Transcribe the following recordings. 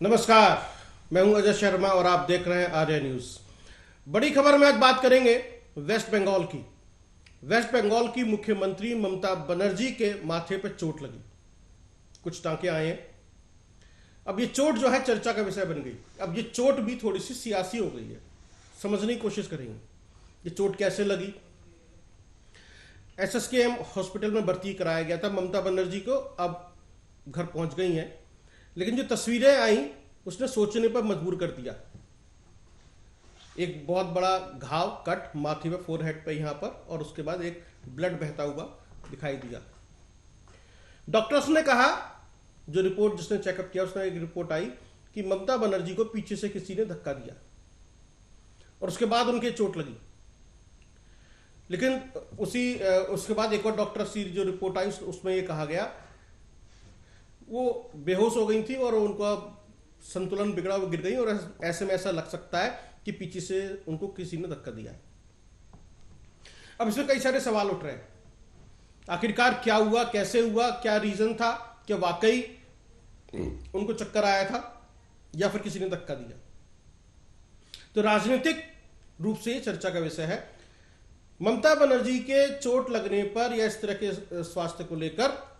नमस्कार, मैं हूं अजय शर्मा और आप देख रहे हैं आर्य न्यूज। बड़ी खबर में आज बात करेंगे वेस्ट बंगाल की। वेस्ट बंगाल की मुख्यमंत्री ममता बनर्जी के माथे पर चोट लगी, कुछ टांके आए हैं। अब ये चोट जो है चर्चा का विषय बन गई। अब ये चोट भी थोड़ी सी सियासी हो गई है, समझने की कोशिश करेंगे ये चोट कैसे लगी। एसएसकेएम हॉस्पिटल में भर्ती कराया गया था ममता बनर्जी को, अब घर पहुंच गई हैं, लेकिन जो तस्वीरें आई उसने सोचने पर मजबूर कर दिया। एक बहुत बड़ा घाव, कट माथे में, फोरहेड पे यहां पर, और उसके बाद एक ब्लड बहता हुआ दिखाई दिया। डॉक्टर्स ने कहा, जो रिपोर्ट जिसने चेकअप किया उसमें एक रिपोर्ट आई कि ममता बनर्जी को पीछे से किसी ने धक्का दिया और उसके बाद उनके चोट लगी। लेकिन उसके बाद एक और डॉक्टर की जो रिपोर्ट आई उसमें यह कहा गया वो बेहोश हो गई थी और उनका संतुलन बिगड़ा, वो गिर गई और ऐसे में ऐसा लग सकता है कि पीछे से उनको किसी ने धक्का दिया है। अब इसमें कई सारे सवाल उठ रहे हैं, आखिरकार क्या हुआ, कैसे हुआ, क्या रीजन था, क्या वाकई उनको चक्कर आया था या फिर किसी ने धक्का दिया। तो राजनीतिक रूप से चर्चा का विषय है। ममता बनर्जी के चोट लगने पर या इस तरह के स्वास्थ्य को लेकर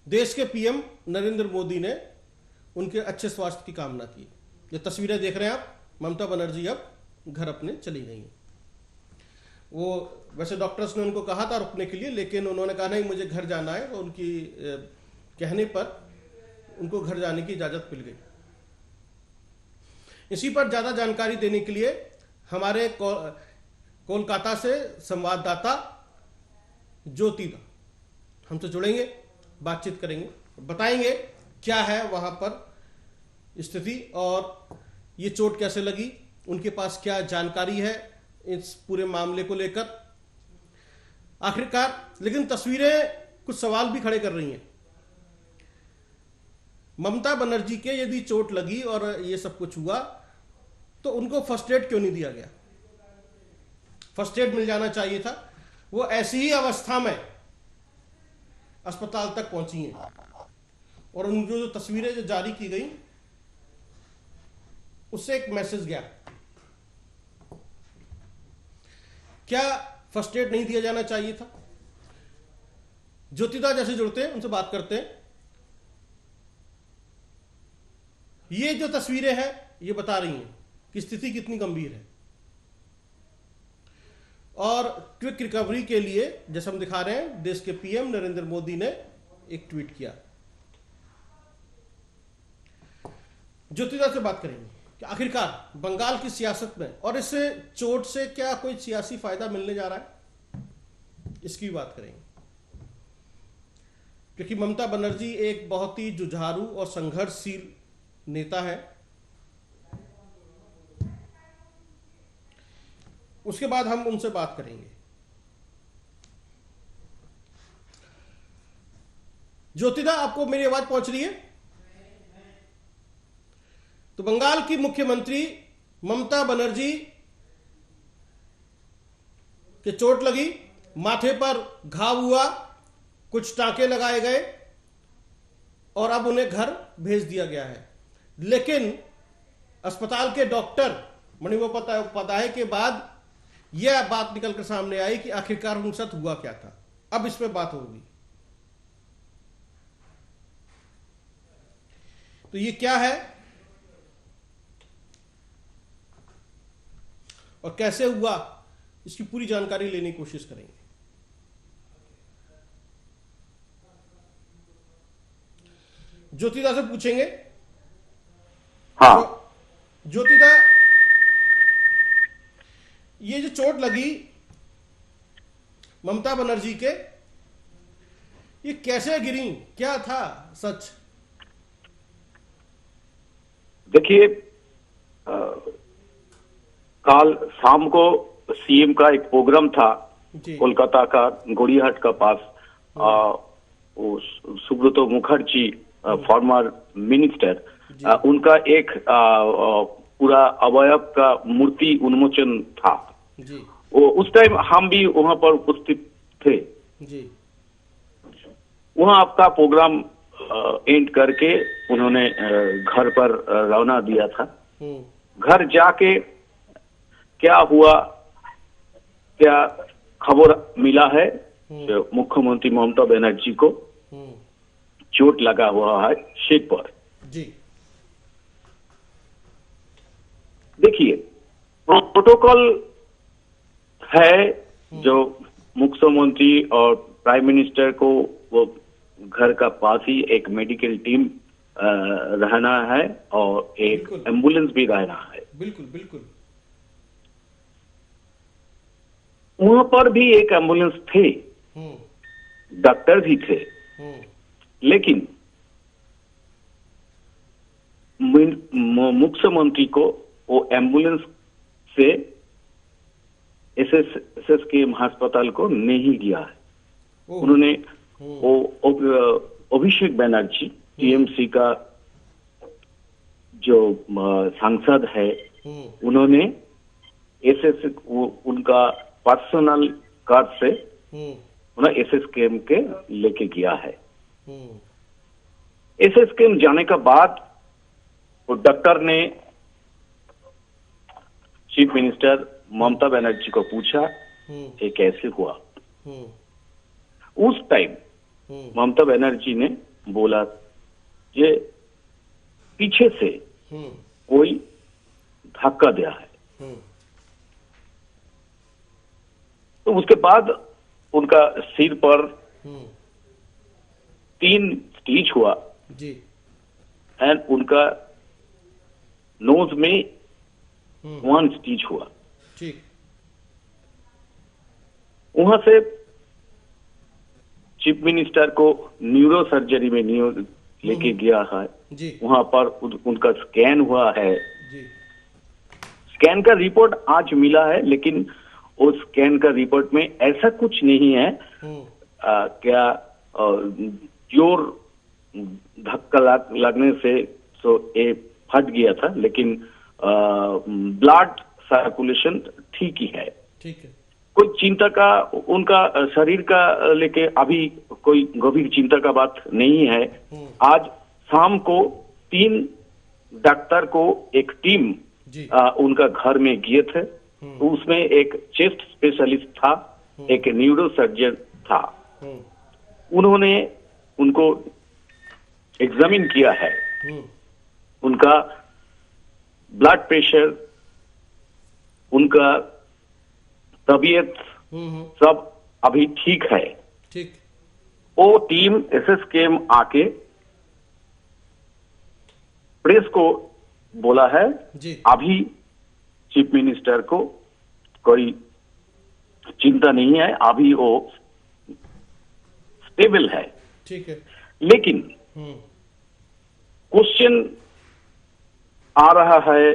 देश के पीएम नरेंद्र मोदी ने उनके अच्छे स्वास्थ्य की कामना की। ये तस्वीरें देख रहे हैं आप, ममता बनर्जी अब घर अपने चली गई हैं। वो वैसे डॉक्टर्स ने उनको कहा था रुकने के लिए, लेकिन उन्होंने कहा नहीं मुझे घर जाना है, तो उनकी कहने पर उनको घर जाने की इजाजत मिल गई। इसी पर ज्यादा जानकारी देने के लिए हमारे कोलकाता से संवाददाता ज्योतिदा हमसे जुड़ेंगे, बातचीत करेंगे, बताएंगे क्या है वहां पर स्थिति और ये चोट कैसे लगी, उनके पास क्या जानकारी है इस पूरे मामले को लेकर आखिरकार। लेकिन तस्वीरें कुछ सवाल भी खड़े कर रही हैं। ममता बनर्जी के यदि चोट लगी और ये सब कुछ हुआ तो उनको फर्स्ट एड क्यों नहीं दिया गया? फर्स्ट एड मिल जाना चाहिए था। वो ऐसी ही अवस्था में अस्पताल तक पहुंची हैं और उनको जो तस्वीरें जो जारी की गई उससे एक मैसेज गया। क्या फर्स्ट एड नहीं दिया जाना चाहिए था? ज्योतिदा जैसे जुड़ते हैं उनसे बात करते हैं। ये जो तस्वीरें हैं ये बता रही हैं कि स्थिति कितनी गंभीर है और क्विक रिकवरी के लिए जैसे हम दिखा रहे हैं देश के पीएम नरेंद्र मोदी ने एक ट्वीट किया। ज्योतिदा से बात करेंगे कि आखिरकार बंगाल की सियासत में और इससे चोट से क्या कोई सियासी फायदा मिलने जा रहा है, इसकी बात करेंगे। क्योंकि ममता बनर्जी एक बहुत ही जुझारू और संघर्षशील नेता है। उसके बाद हम उनसे बात करेंगे। ज्योतिदा, आपको मेरी आवाज पहुंच रही है? तो बंगाल की मुख्यमंत्री ममता बनर्जी के चोट लगी, माथे पर घाव हुआ, कुछ टांके लगाए गए और अब उन्हें घर भेज दिया गया है। लेकिन अस्पताल के डॉक्टर मणिवोपाध्याय के बाद यह बात निकलकर सामने आई कि आखिरकार उनके साथ हुआ क्या था। अब इस पे बात होगी। तो ये क्या है और कैसे हुआ, इसकी पूरी जानकारी लेने की कोशिश करेंगे। ज्योतिदा से पूछेंगे। हाँ, ज्योतिदा, ये जो चोट लगी ममता बनर्जी के, ये कैसे गिरी, क्या था सच? देखिए, कल शाम को सीएम का एक प्रोग्राम था कोलकाता का गौरीहाट का पास। सुब्रतो मुखर्जी फॉर्मर मिनिस्टर, उनका एक पूरा अवयव का मूर्ति उन्मोचन था। वो उस टाइम हम भी वहां पर उपस्थित थे। जी। वहां आपका प्रोग्राम एंड करके उन्होंने घर पर रवाना दिया था। घर जाके क्या हुआ, क्या खबर मिला है, मुख्यमंत्री ममता बनर्जी को चोट लगा हुआ है सिर पर। जी देखिए, प्रोटोकॉल है जो मुख्यमंत्री और प्राइम मिनिस्टर को वो घर का पास ही एक मेडिकल टीम रहना है और एक एम्बुलेंस भी रहना है। बिल्कुल बिल्कुल। वहां पर भी एक एम्बुलेंस थे, डॉक्टर भी थे, लेकिन मुख्यमंत्री को वो एम्बुलेंस से एसएसकेएम अस्पताल को नहीं गया है। उन्होंने वो अभिषेक बनर्जी टीएमसी का जो सांसद है, उन्होंने उनका पर्सनल कार से उन्हें एसएसकेएम के लेके गया है। एसएसकेएम जाने का बाद वो डॉक्टर ने चीफ मिनिस्टर ममता बनर्जी को पूछा ये कैसे हुआ। उस टाइम ममता बनर्जी ने बोला ये पीछे से कोई धक्का दिया है। तो उसके बाद उनका सिर पर 3 स्टिच हुआ जी, एंड उनका नोज में 1 स्टिच हुआ। ठीक। वहां से चीफ मिनिस्टर को न्यूरो सर्जरी में लेके गया है जी। वहां पर उनका स्कैन हुआ है जी। स्कैन का रिपोर्ट आज मिला है, लेकिन उस स्कैन का रिपोर्ट में ऐसा कुछ नहीं है क्या जोर धक्का लगने से तो ये फट गया था, लेकिन ब्लड सर्कुलेशन ठीक ही है। ठीक है। कोई चिंता का उनका शरीर का लेके अभी कोई गंभीर चिंता का बात नहीं है। आज शाम को 3 डॉक्टर को एक टीम उनका घर में गए थे। तो उसमें एक चेस्ट स्पेशलिस्ट था, एक न्यूरो सर्जन था। उन्होंने उनको एग्जामिन किया है। उनका ब्लड प्रेशर, उनका तबीयत सब अभी ठीक है। ठीक। वो टीम एसएसकेएम आके प्रेस को बोला है जी। अभी चीफ मिनिस्टर को कोई चिंता नहीं है, अभी वो स्टेबल है। ठीक है। लेकिन क्वेश्चन आ रहा है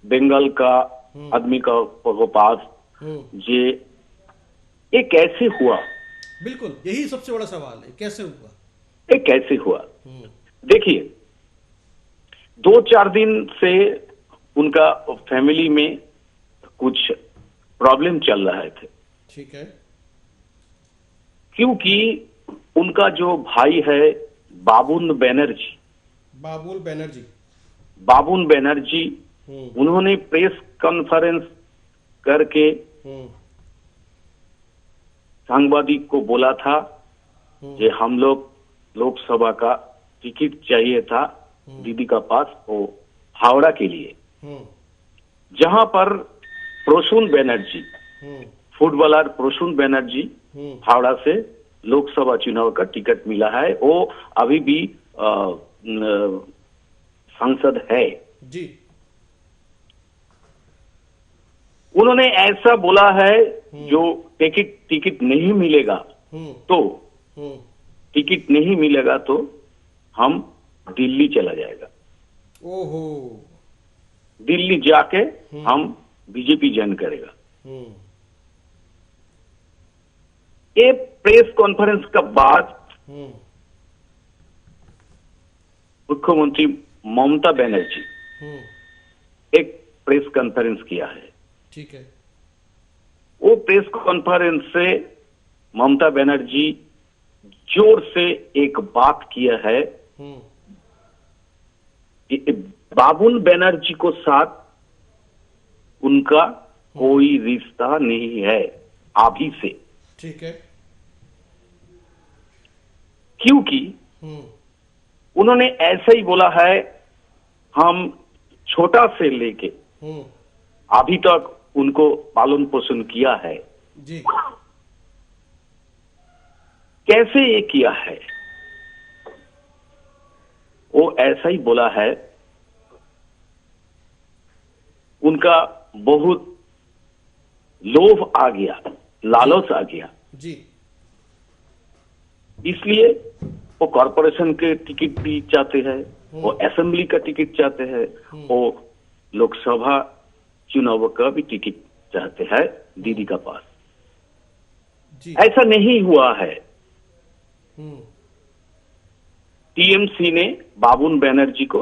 बंगाल का आदमी का पास ये कैसे हुआ। बिल्कुल, यही सबसे बड़ा सवाल है, कैसे हुआ, ये कैसे हुआ। देखिए 2-4 दिन से उनका फैमिली में कुछ प्रॉब्लम चल रहे थे। ठीक है। क्योंकि उनका जो भाई है बाबुल बनर्जी, बाबुल बनर्जी उन्होंने प्रेस कॉन्फ्रेंस करके सांबादिक को बोला था कि हम लोग लोकसभा का टिकट चाहिए था दीदी का पास, वो हावड़ा के लिए, जहां पर प्रसून बनर्जी, फुटबॉलर प्रसून बनर्जी हावड़ा से लोकसभा चुनाव का टिकट मिला है। वो अभी भी सांसद है जी। उन्होंने ऐसा बोला है जो टिकट नहीं मिलेगा तो टिकट नहीं मिलेगा तो हम दिल्ली चला जाएगा। ओहो। दिल्ली जाके हम बीजेपी ज्वाइन करेगा। ये प्रेस कॉन्फ्रेंस का बाद मुख्यमंत्री ममता बनर्जी एक प्रेस कॉन्फ्रेंस किया है। ठीक है। वो प्रेस कॉन्फ्रेंस से ममता बनर्जी जोर से एक बात किया है कि बाबुल बनर्जी को साथ उनका कोई रिश्ता नहीं है अभी से। ठीक है। क्योंकि उन्होंने ऐसा ही बोला है, हम छोटा से लेके अभी तक उनको पालन पोषण किया है। जी। कैसे ये किया है, वो ऐसा ही बोला है, उनका बहुत लोभ आ गया, लालच आ गया। जी। इसलिए वो कॉरपोरेशन के टिकट भी चाहते हैं, वो असेंबली का टिकट चाहते हैं, वो लोकसभा चुनाव का भी टिकट चाहते हैं दीदी का पास। जी। ऐसा नहीं हुआ है। टीएमसी ने बाबुल बनर्जी को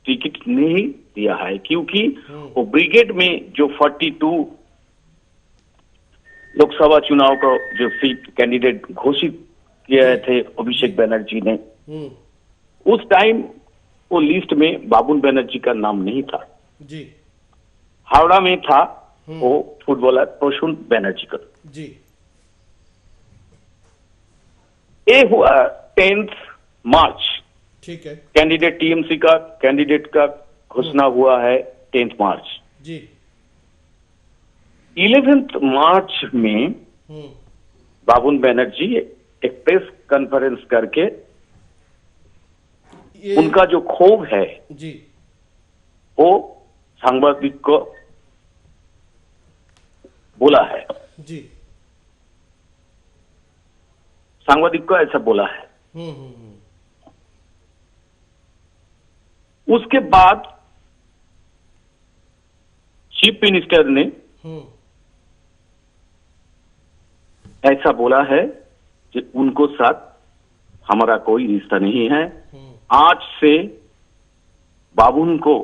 टिकट नहीं दिया है, क्योंकि वो ब्रिगेड में जो 42 लोकसभा चुनाव का जो सीट कैंडिडेट घोषित किए थे अभिषेक बनर्जी ने, उस टाइम वो लिस्ट में बाबुल बनर्जी का नाम नहीं था। जी। हावड़ा में था वो फुटबॉलर प्रसून बनर्जी का। जी। ये हुआ 10 मार्च। ठीक है। कैंडिडेट टीएमसी का कैंडिडेट का घोषणा हुआ है 10 मार्च। जी। 11 मार्च में बाबुल बनर्जी एक प्रेस कॉन्फ्रेंस करके उनका जो क्षोभ है जी वो सांबादिक को बोला है। जी। सांबादिक को ऐसा बोला है। उसके बाद चीफ मिनिस्टर ने ऐसा बोला है कि उनको साथ हमारा कोई रिश्ता नहीं है। आज से बाबुल को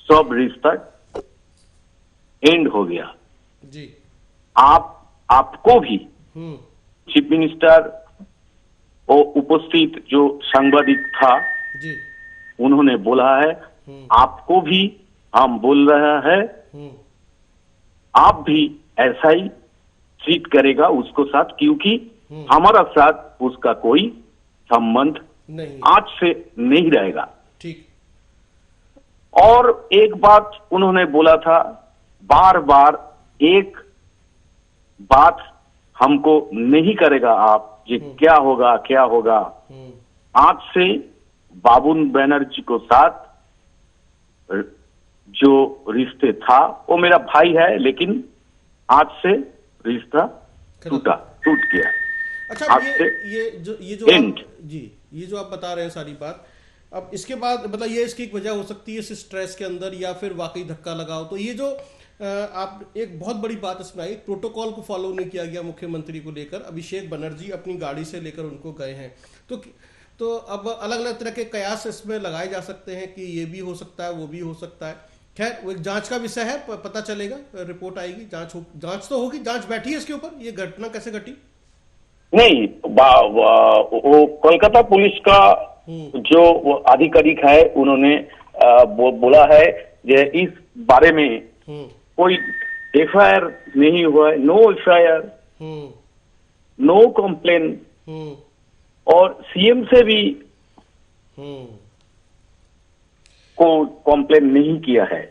सब रिश्ता एंड हो गया। जी। आपको भी चीफ मिनिस्टर और उपस्थित जो सांबादिक था जी, उन्होंने बोला है, आपको भी हम बोल रहे हैं, आप भी ऐसा ही ट्रीट करेगा उसको साथ, क्योंकि हमारा साथ उसका कोई संबंध नहीं, आज से नहीं रहेगा। ठीक। और एक बात उन्होंने बोला था, बार बार एक बात हमको नहीं करेगा आप, ये क्या होगा क्या होगा। आज से बाबुल बनर्जी को साथ जो रिश्ते था वो मेरा भाई है, लेकिन आज से रिश्ता टूट गया। अच्छा, आज से ये जो एंड। ये जो आप बता रहे हैं सारी बात, अब इसके बाद मतलब ये इसकी एक वजह हो सकती है इस स्ट्रेस के अंदर, या फिर वाकई धक्का लगाओ। तो ये जो आप एक बहुत बड़ी बात इसमें आई, प्रोटोकॉल को फॉलो नहीं किया गया मुख्यमंत्री को लेकर। अभिषेक बनर्जी अपनी गाड़ी से लेकर उनको गए हैं, तो अब अलग अलग तरह के कयास इसमें लगाए जा सकते हैं कि ये भी हो सकता है, वो भी हो सकता है। खैर, वो एक जांच का विषय है, पता चलेगा, रिपोर्ट आएगी, जांच तो होगी। जांच बैठी है इसके ऊपर, ये घटना कैसे घटी? नहीं, वो कोलकाता पुलिस का जो अधिकारिक है उन्होंने बोला है कि इस बारे में कोई एफआईआर नहीं हुआ है, नो एफआईआर, नो कंप्लेन, और सीएम से भी को कंप्लेन नहीं किया है।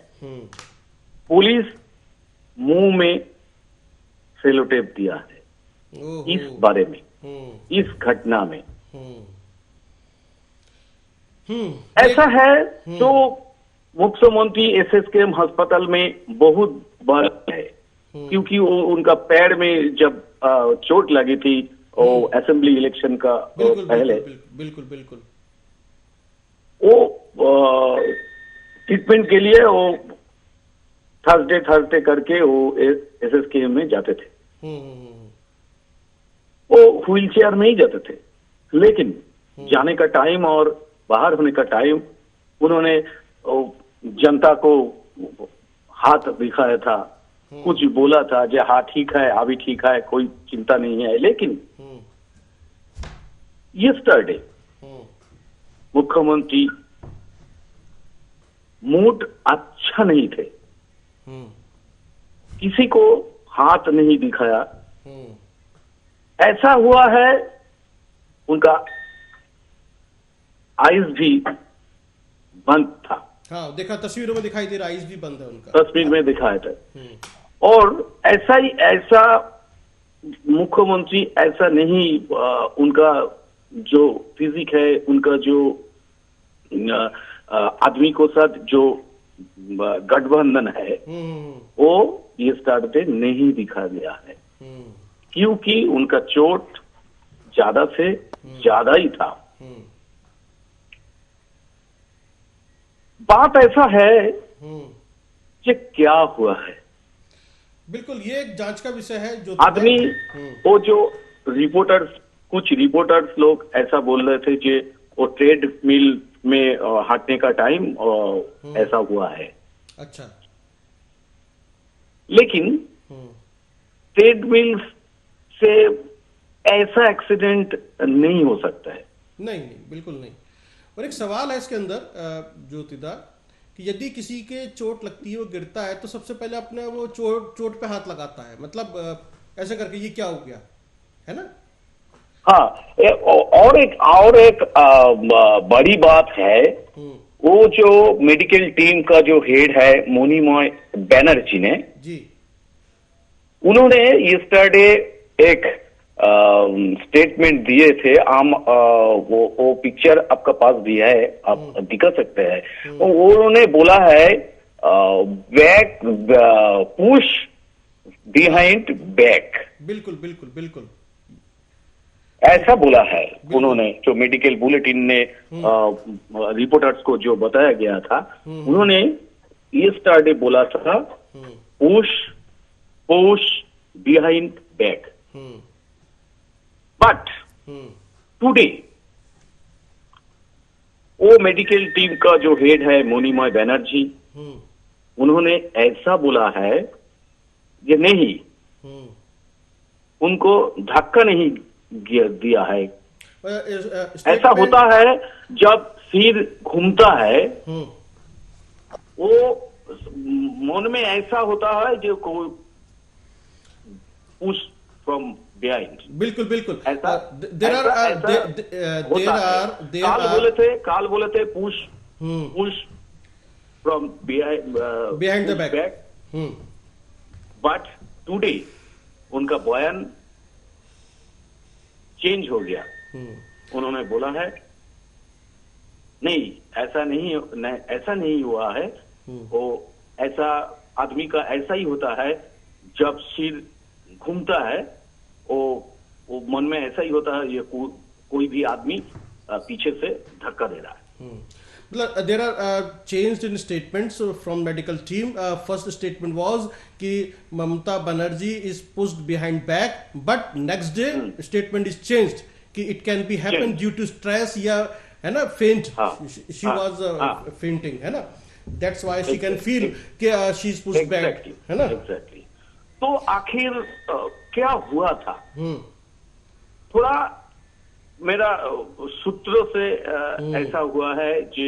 पुलिस मुंह में सेलोटेप दिया है इस बारे में, इस घटना में। ऐसा है तो मुख्यमंत्री एसएसकेएम अस्पताल में बहुत बड़ा है, क्योंकि वो उनका पैर में जब चोट लगी थी वो असेंबली इलेक्शन का पहले, बिल्कुल बिल्कुल, वो ट्रीटमेंट के लिए वो थर्सडे करके वो एसएसकेएम में जाते थे। वो व्हील चेयर में ही जाते थे, लेकिन जाने का टाइम और बाहर होने का टाइम उन्होंने जनता को हाथ दिखाया था कुछ बोला था जो हाँ ठीक है, अभी ठीक है, कोई चिंता नहीं है, लेकिन यस्टरडे मुख्यमंत्री मूड अच्छा नहीं थे, किसी को हाथ नहीं दिखाया। ऐसा हुआ है उनका आइज भी बंद था। हाँ, देखा तस्वीरों में दिखाई दे रहा, आइज भी बंद है उनका, तस्वीर में दिखाया था। और ऐसा मुख्यमंत्री ऐसा नहीं, उनका जो फिजिक है, उनका जो आदमी को साथ जो गठबंधन है, वो ये स्टार्ट पे नहीं दिखा गया है, क्योंकि उनका चोट ज्यादा से ज्यादा ही था। बात ऐसा है कि क्या हुआ है, बिल्कुल ये एक जांच का विषय है। जो आदमी वो जो कुछ रिपोर्टर्स लोग ऐसा बोल रहे थे कि वो ट्रेड मिल में हटने का टाइम ऐसा हुआ है। अच्छा, लेकिन ट्रेड मिल से ऐसा एक्सीडेंट नहीं हो सकता है। नहीं, बिल्कुल नहीं। और एक सवाल है इसके अंदर ज्योतिदा, कि यदि किसी के चोट लगती है, वो गिरता है, तो सबसे पहले अपने वो चोट पे हाथ लगाता है, मतलब ऐसे करके ये क्या हो गया, है ना? हाँ, और एक बड़ी बात है, वो जो मेडिकल टीम का जो हेड है मोनिमॉय बैनर्जी ने जी, उन्होंने यस्टरडे एक स्टेटमेंट दिए थे। वो पिक्चर आपका पास भी है, आप दिखा सकते हैं। उन्होंने बोला है बैक पुश बिहाइंड बैक, बिल्कुल बिल्कुल बिल्कुल ऐसा बोला है उन्होंने। जो मेडिकल बुलेटिन ने रिपोर्टर्स को जो बताया गया था, उन्होंने यस्टरडे बोला था push behind back. But today वो मेडिकल टीम का जो हेड है मोनिमॉय बैनर्जी, उन्होंने ऐसा बोला है कि नहीं, उनको धक्का नहीं दिया है। ऐसा होता है जब सिर घूमता है, वो मन में ऐसा होता है जो कोई पुश फ्रॉम बिहाइंड। बिल्कुल बिल्कुल ऐसा काल बोले थे push from behind the back. But today उनका बयान चेंज हो गया। उन्होंने बोला है नहीं, ऐसा नहीं हुआ है। वो ऐसा आदमी का ऐसा ही होता है, जब सिर घूमता है, वो मन में ऐसा ही होता है, ये कोई भी आदमी पीछे से धक्का दे रहा है। There are changed in statements from medical team. First statement was कि Mamata Banerjee is pushed behind back, but next day statement is changed कि it can be happen due to stress या है ना faint. She was fainting, है ना? That's why she can feel कि she is pushed back, है ना? Exactly. तो आखिर क्या हुआ था? थोड़ा मेरा सूत्रों से ऐसा हुआ है कि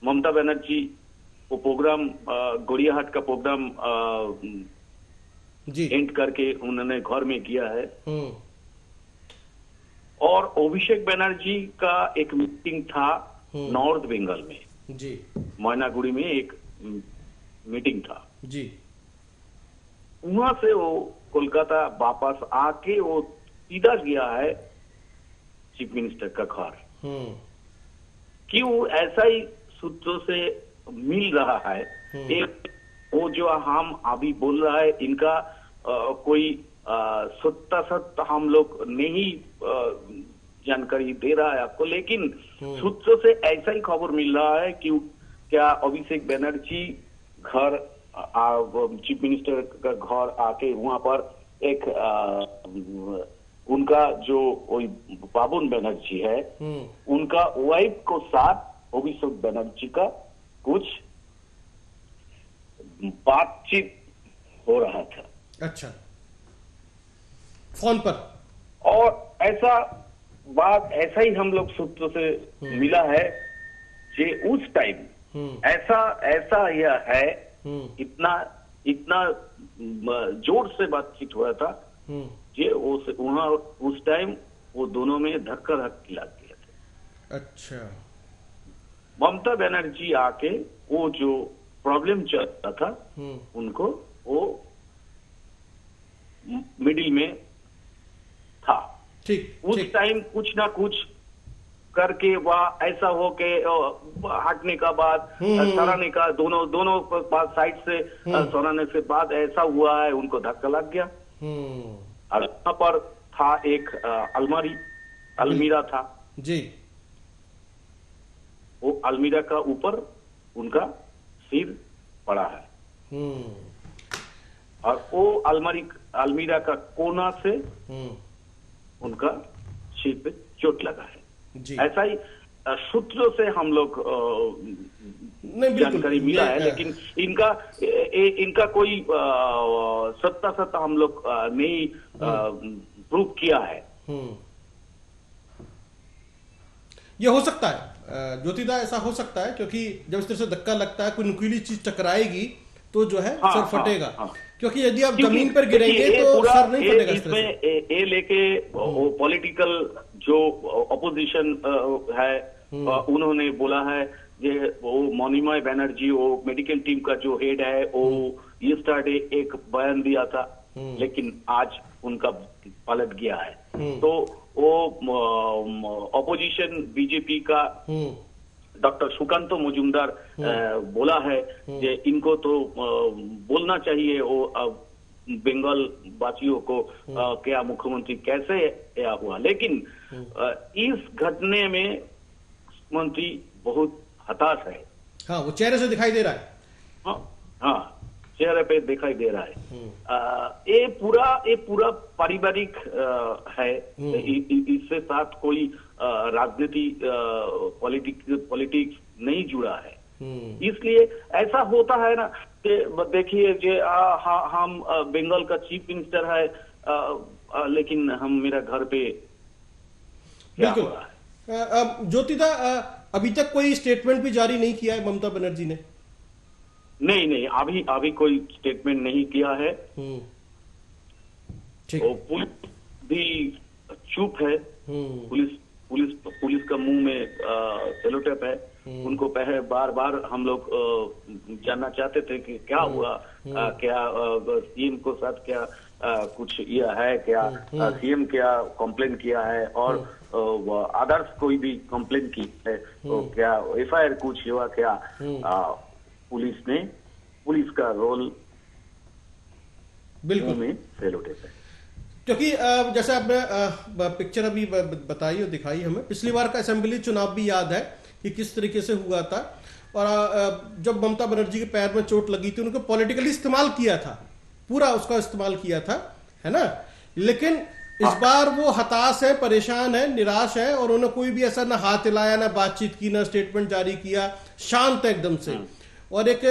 ममता बनर्जी वो प्रोग्राम गोरियाहाट का प्रोग्राम एंड करके उन्होंने घर में किया है, और अभिषेक बनर्जी का एक मीटिंग था नॉर्थ बंगाल में जी, मैनागुड़ी में एक मीटिंग था जी। वहां से वो कोलकाता वापस आके वो सीधा गया है चीफ मिनिस्टर का घर। क्यों ऐसा ही सूत्रों से मिल रहा है। एक वो जो हम अभी बोल रहा है, इनका कोई सत्य हम लोग नहीं जानकारी दे रहा है आपको, लेकिन सूत्रों से ऐसा ही खबर मिल रहा है कि क्या अभिषेक बनर्जी घर चीफ मिनिस्टर का घर आके वहां पर एक उनका जो बाबुन बनर्जी है, उनका वाइफ को साथ अभिषेक बनर्जी का कुछ बातचीत हो रहा था। अच्छा, फोन पर। और ऐसा ही हम लोग सूत्रों से मिला है कि उस टाइम ऐसा यह है, इतना इतना जोर से बातचीत हुआ था कि वहां उस टाइम वो दोनों में धक्का लग गया था। अच्छा। ममता बनर्जी आके वो जो प्रॉब्लम चल रहा था उनको वो मिडिल में था। ठीक। उस टाइम कुछ ना कुछ करके वह ऐसा हो के हटने का बाद सराहने का दोनों साइड से सराहने से बाद ऐसा हुआ है, उनको धक्का लग गया। और यहाँ पर था एक अलमीरा था जी। वो अलमीरा का ऊपर उनका सिर पड़ा है और वो अलमीरा का कोना से उनका सिर पे चोट लगा है जी। ऐसा ही सूत्रों से हम लोग जानकारी मिला है, लेकिन इनका कोई सत्ता हम लोग नहीं प्रूव किया है। ये हो सकता है ज्योतिदा, ऐसा हो सकता है, क्योंकि जब इस तरह से धक्का लगता है, कोई नुकीली चीज टकराएगी तो जो है सर फटेगा। क्योंकि यदि आप जमीन पर गिरेंगे तो सर नहीं फटेगा। इसमें ये लेके वो पॉलिटिकल जो अपोजिशन है उन्होंने बोला है कि वो मनीमय बनर्जी, वो मेडिकल टीम का जो हेड है, वो यस्टरडे एक बयान दिया था, लेकिन आज उनका पलट गया है। तो वो अपोजिशन बीजेपी का डॉक्टर सुकांत मजुमदार बोला है कि इनको तो बोलना चाहिए वो बंगाल वासियों को क्या मुख्यमंत्री कैसे या हुआ, लेकिन इस घटने में मंत्री बहुत हताश है। हाँ, वो चेहरे से दिखाई दे रहा है। हाँ, चेहरे पे दिखाई दे रहा है। ये पूरा पारिवारिक है, इससे साथ कोई राजनीति पॉलिटिक्स नहीं जुड़ा है। इसलिए ऐसा होता है ना कि देखिए जो हम बंगाल का चीफ मिनिस्टर है, लेकिन हम मेरा घर पे क्या हो रहा है। ज्योतिदा, अभी तक कोई स्टेटमेंट भी जारी नहीं किया है ममता बनर्जी ने? नहीं, अभी कोई स्टेटमेंट नहीं किया है। पुलिस भी चुप है। पुलिस का मुंह में सेलोटेप है। उनको पहले बार हम लोग जानना चाहते थे कि क्या हुआ, क्या सीएम को साथ क्या कुछ यह है, क्या सीएम क्या कंप्लेन किया है और अदर्स कोई भी कंप्लेन की है, तो क्या एफआईआर कुछ हुआ क्या। पुलिस का रोल बिल्कुल में सेलोटेप है। क्योंकि जैसे आपने पिक्चर अभी बताई और दिखाई हमें, पिछली बार का असेंबली चुनाव भी याद है कि किस तरीके से हुआ था, और जब ममता बनर्जी के पैर में चोट लगी थी उनको पॉलिटिकली इस्तेमाल किया था, पूरा उसका इस्तेमाल किया था, है ना। लेकिन इस बार वो हताश है, परेशान है, निराश है, और उन्होंने कोई भी ऐसा ना हाथ हिलाया, ना बातचीत की, ना स्टेटमेंट जारी किया, शांत है एकदम से। और एक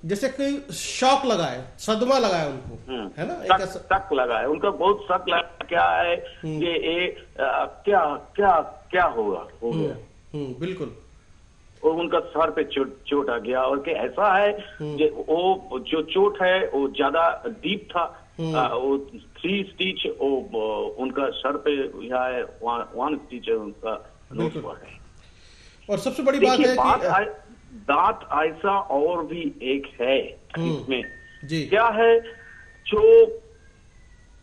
जैसे कोई शॉक लगा है, सदमा लगा है उनको, है ना। शक लगा है उनका, बहुत शक लगा। क्या है कि ये क्या हो गया। बिल्कुल। और उनका सर पे चोट आ गया, और कि ऐसा है कि वो जो चोट है वो ज्यादा डीप था। वो 3 स्टिच उनका सर पे यहाँ है, 1 स्टिच है उनका नोज पर है। और सबसे बड़ी बात है कि दांत ऐसा और भी एक है इसमें जी। क्या है जो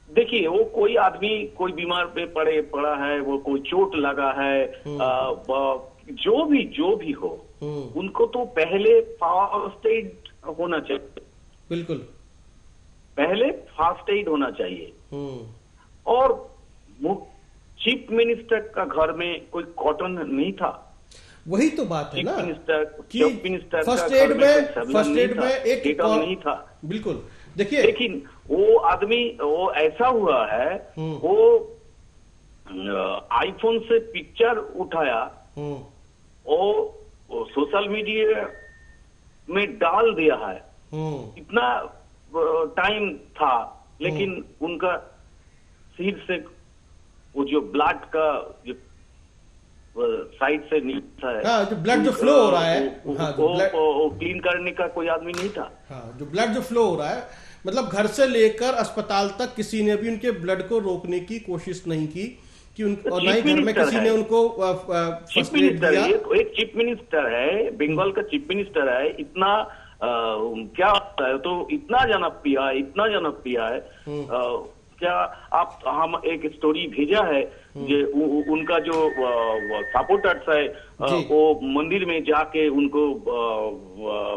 देखिए, वो कोई आदमी कोई बीमार पे पड़ा है, वो कोई चोट लगा है, जो भी हो, उनको तो पहले फर्स्ट एड होना चाहिए। बिल्कुल, पहले फर्स्ट एड होना चाहिए। और चीफ मिनिस्टर का घर में कोई कॉटन नहीं था। वही तो बात है ना कि फर्स्ट एड में एक नहीं था। बिल्कुल। देखिए, लेकिन वो आदमी वो ऐसा हुआ है, वो आईफोन से पिक्चर उठाया, वो सोशल मीडिया में डाल दिया है। इतना टाइम था, लेकिन उनका सिर से वो जो ब्लड का जो साइड से निकलता है, हाँ, जो ब्लड जो फ्लो हो रहा है, हाँ, वो क्लीन करने का कोई आदमी नहीं था। हाँ, जो ब्लड जो फ्लो हो रहा है, मतलब घर से लेकर अस्पताल तक किसी ने भी उनके ब्लड को रोकने की कोशिश नहीं की कि और ना ही घर में किसी ने उनको चीफ मिनिस्टर है, एक चीफ मिनिस्टर है, बंगाल का चीफ मिनिस्टर है, इतना क्या होता है, तो इतना जनप्रिय है। क्या आप, हम एक स्टोरी भेजा है, उनका जो सपोर्टर्स है वो मंदिर में जाके उनको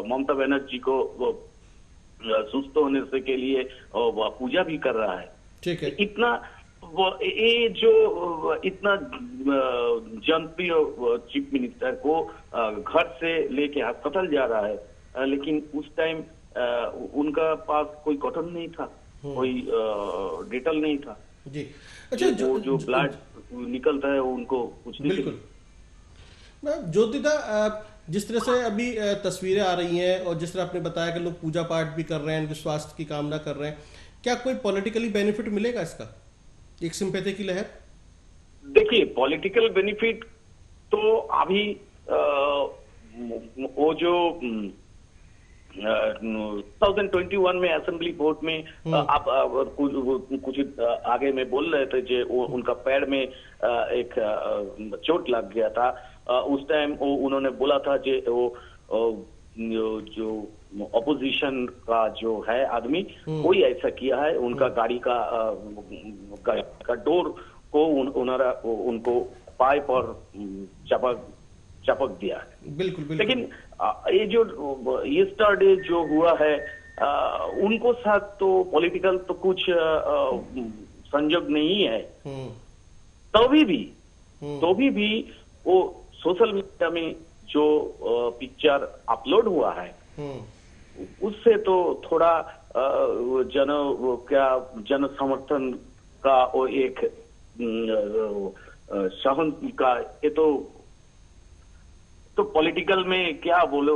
ममता बनर्जी को सुस्त होने से के लिए पूजा भी कर रहा है। ठीक है। इतना ये जो इतना जनप्रिय चीफ मिनिस्टर को घर से लेके अस्पताल जा रहा है, लेकिन उस टाइम उनका पास कोई कॉटन नहीं था, कोई डेटल नहीं था जी। अच्छा, जो ब्लड निकलता है उनको कुछ नहीं। बिल्कुल। ज्योतिदा, जिस तरह से अभी तस्वीरें आ रही हैं और जिस तरह आपने बताया कि लोग पूजा पाठ भी कर रहे हैं, उनके स्वास्थ्य की कामना कर रहे हैं, क्या कोई पॉलिटिकली बेनिफिट मिलेगा इसका, एक सिंपैथी की लहर? देखिए, पॉलिटिकल बेनिफिट तो अभी वो जो 2021 में असेंबली वोट में आप कुछ आगे में बोल रहे थे जो उनका पैर में एक चोट लग गया था। उस टाइम उन्होंने बोला था जो ऑपोजिशन का जो है आदमी, कोई ऐसा किया है, उनका गाड़ी का डोर को उनको पाइप और चपक दिया है। बिल्कुल। लेकिन ये जो यस्टरडे जो हुआ है, उनको साथ तो पॉलिटिकल तो कुछ संयोग नहीं है। तो भी वो सोशल मीडिया में जो पिक्चर अपलोड हुआ है, उससे तो थोड़ा जन समर्थन का वो एक सहन का, ये तो पॉलिटिकल में क्या बोलो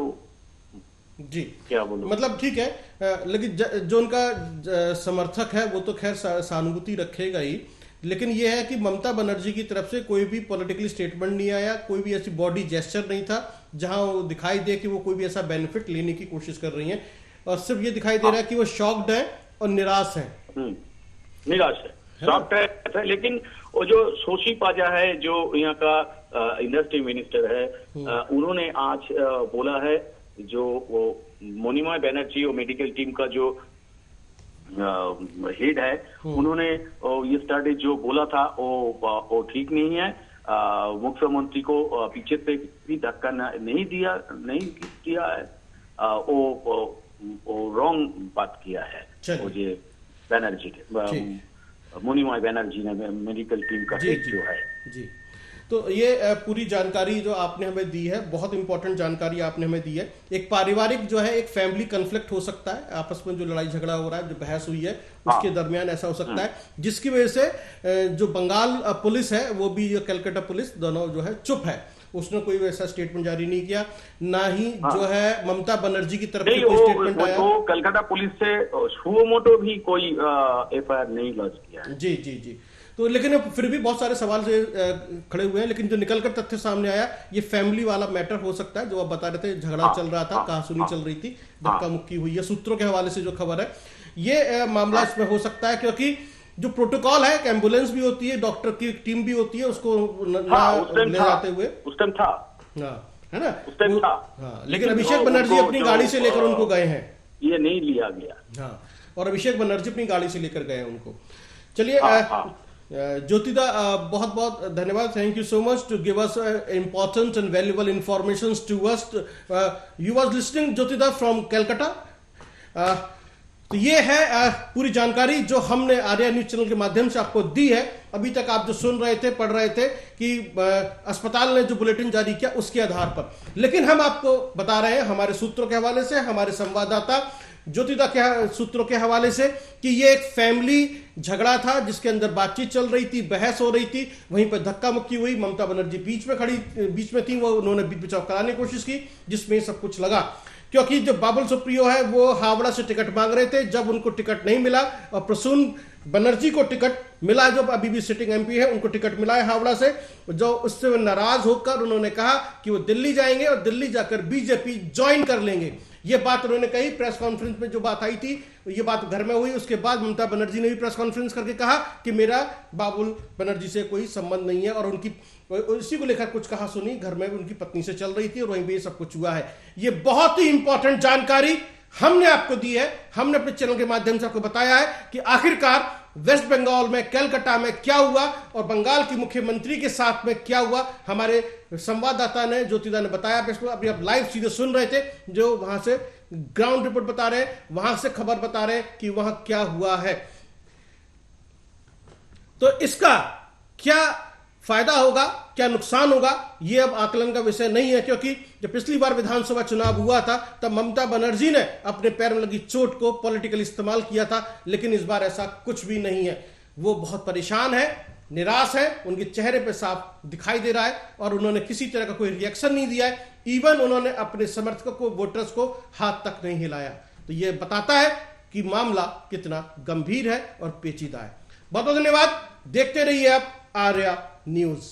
जी, क्या बोलो, मतलब ठीक है। लेकिन जो उनका समर्थक है वो तो खैर सहानुभूति रखेगा ही, लेकिन ये है कि ममता बनर्जी की तरफ से कोई भी पॉलिटिकल स्टेटमेंट नहीं आया, कोई भी ऐसी बॉडी जेस्चर नहीं था जहां वो दिखाई दे कि वो कोई भी ऐसा बेनिफिट लेने की कोशिश कर रही हैं, और सिर्फ ये दिखाई दे रहा है कि वो शॉक्ड है और निराश है। निराश है, शॉक्ड है। लेकिन वो जो शोशी पाजा है, जो यहाँ का इंडस्ट्री मिनिस्टर है, उन्होंने आज बोला है, जो वो मोनिमा बनर्जी और मेडिकल टीम का जो हेड है, उन्होंने ये स्टार्ट जो बोला था वो ठीक नहीं है। मुख्यमंत्री को पीछे से भी धक्का नहीं किया है, वो रॉन्ग बात किया है। वो जो बनर्जी मोनिमा बनर्जी ने, मेडिकल टीम का हेड जो है जी। तो ये पूरी जानकारी जो आपने हमें दी है, बहुत इंपॉर्टेंट जानकारी आपने हमें दी है। एक पारिवारिक जो है, एक फैमिली कन्फ्लिक्ट हो सकता है, आपस में जो लड़ाई झगड़ा हो रहा है, जो बहस हुई है, उसके दरमियान ऐसा हो सकता है, जिसकी वजह से जो बंगाल पुलिस है वो भी, कलकत्ता पुलिस, दोनों जो है चुप है, उसने कोई वैसा स्टेटमेंट जारी नहीं किया, ना ही जो है ममता बनर्जी की तरफ से कोई स्टेटमेंट आया। तो कलकत्ता पुलिस से सुओ मोटो भी कोई एफआईआर नहीं लॉन्च किया। जी। तो लेकिन फिर भी बहुत सारे सवाल से खड़े हुए हैं, लेकिन जो निकलकर तथ्य सामने आया, ये फैमिली वाला मैटर हो सकता है, जो आप बता रहे थे, झगड़ा चल रहा था, कहासुनी चल रही थी, धक्का मुक्की हुई है, सूत्रों के हवाले से जो खबर है, ये मामला इसमें हो सकता है, क्योंकि जो प्रोटोकॉल है, एम्बुलेंस भी होती है, डॉक्टर की टीम भी होती है, उसको ले जाते हुए उस टाइम था, है ना, उस टाइम था। लेकिन अभिषेक बनर्जी अपनी गाड़ी से लेकर उनको गए हैं, ये नहीं लिया गया। हाँ, और अभिषेक बनर्जी अपनी गाड़ी से लेकर गए हैं उनको। चलिए ज्योतिदा, बहुत बहुत धन्यवाद, thank you so much to give us important and valuable information to us. You was listening Jyotida from Calcutta. तो ये है पूरी जानकारी जो हमने आर्या न्यूज चैनल के माध्यम से आपको दी है। अभी तक आप जो सुन रहे थे, पढ़ रहे थे कि अस्पताल ने जो बुलेटिन जारी किया उसके आधार पर, लेकिन हम आपको बता रहे हैं हमारे सूत्रों के हवाले से, हमारे संवाददाता ज्योतिदा के सूत्रों के हवाले से, कि ये एक फैमिली झगड़ा था जिसके अंदर बातचीत चल रही थी, बहस हो रही थी, वहीं पर धक्का मुक्की हुई, ममता बनर्जी बीच में थी, वो उन्होंने बीच में चौंकाने की कोशिश की, जिसमें सब कुछ लगा। क्योंकि जो बाबुल सुप्रियो है वो हावड़ा से टिकट मांग रहे थे, जब उनको टिकट नहीं मिला और प्रसून बनर्जी को टिकट मिला, जो अभी भी सिटिंग एमपी है, उनको टिकट मिला है हावड़ा से, जो उससे नाराज होकर उन्होंने कहा कि वो दिल्ली जाएंगे और दिल्ली जाकर बीजेपी ज्वाइन कर लेंगे। ये बात उन्होंने कही प्रेस कॉन्फ्रेंस में, जो बात आई थी ये बात घर में हुई। उसके बाद ममता बनर्जी ने भी प्रेस कॉन्फ्रेंस करके कहा कि मेरा बाबुल बनर्जी से कोई संबंध नहीं है, और उनकी इसी को लेकर कुछ कहा सुनी घर में उनकी पत्नी से चल रही थी, और वहीं पे ये सब कुछ हुआ है। ये बहुत ही इंपॉर्टेंट जानकारी हमने आपको दी है, हमने अपने चैनल के माध्यम से आपको बताया है कि आखिरकार वेस्ट बंगाल में कैलकाटा में क्या हुआ और बंगाल की मुख्यमंत्री के साथ में क्या हुआ। हमारे संवाददाता ने, ज्योतिदा ने बताया। अभी आप लाइव सीधे सुन रहे थे, जो वहां से ग्राउंड रिपोर्ट बता रहे हैं, वहां से खबर बता रहे हैं कि वहां क्या हुआ है। तो इसका क्या फायदा होगा, क्या नुकसान होगा, यह अब आकलन का विषय नहीं है, क्योंकि जब पिछली बार विधानसभा चुनाव हुआ था तब ममता बनर्जी ने अपने पैर में लगी चोट को पॉलिटिकल इस्तेमाल किया था, लेकिन इस बार ऐसा कुछ भी नहीं है। वो बहुत परेशान है, निराश है, उनके चेहरे पे साफ दिखाई दे रहा है, और उन्होंने किसी तरह का कोई रिएक्शन नहीं दिया है। इवन उन्होंने अपने समर्थकों को, वोटर्स को हाथ तक नहीं हिलाया। तो यह बताता है कि मामला कितना गंभीर है और पेचीदा है। बहुत बहुत धन्यवाद। देखते रहिए आप आर्या न्यूज।